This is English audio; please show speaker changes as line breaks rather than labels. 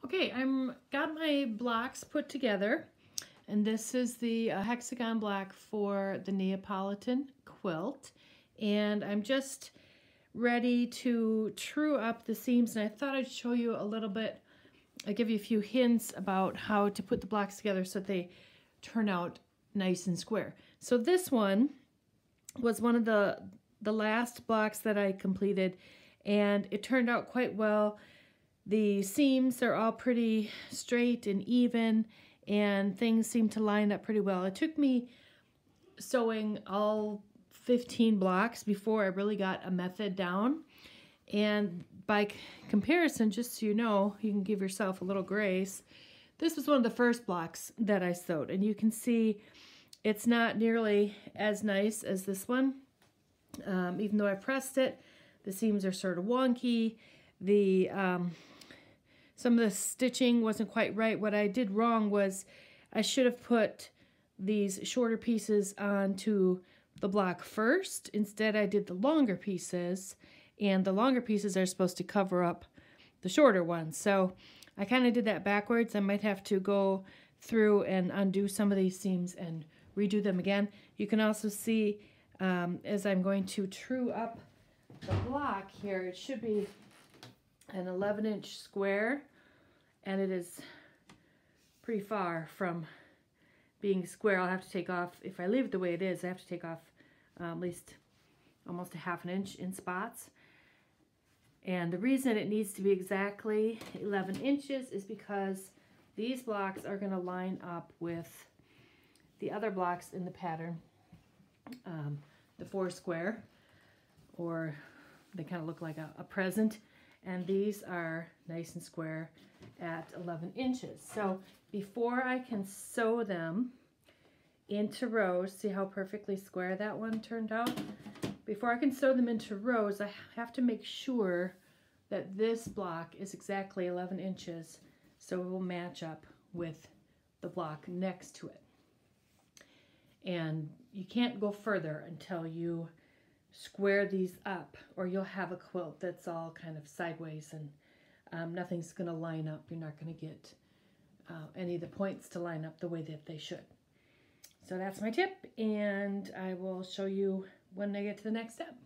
Okay, got my blocks put together, and this is the hexagon block for the Neapolitan quilt, and I'm just ready to true up the seams, and I thought I'd show you a little bit. I'll give you a few hints about how to put the blocks together so that they turn out nice and square. So this one was one of the last blocks that I completed, and it turned out quite well. The seams are all pretty straight and even, and things seem to line up pretty well. It took me sewing all 15 blocks before I really got a method down. And by comparison, just so you know, you can give yourself a little grace. This was one of the first blocks that I sewed, and you can see it's not nearly as nice as this one. Even though I pressed it, the seams are sort of wonky. Some of the stitching wasn't quite right. What I did wrong was I should have put these shorter pieces onto the block first. Instead, I did the longer pieces, and the longer pieces are supposed to cover up the shorter ones. So I kind of did that backwards. I might have to go through and undo some of these seams and redo them again. You can also see as I'm going to true up the block here, it should be an 11-inch square, and it is pretty far from being square. I'll have to take off, if I leave it the way it is, I have to take off at least almost a ½ inch in spots. And the reason it needs to be exactly 11 inches is because these blocks are going to line up with the other blocks in the pattern, the 4 square, or they kind of look like a present. And these are nice and square at 11 inches. So before I can sew them into rows, see how perfectly square that one turned out? Before I can sew them into rows, I have to make sure that this block is exactly 11 inches so it will match up with the block next to it. And you can't go further until you square these up, or you'll have a quilt that's all kind of sideways, and nothing's going to line up. You're not going to get any of the points to line up the way that they should. So that's my tip, and I will show you when I get to the next step.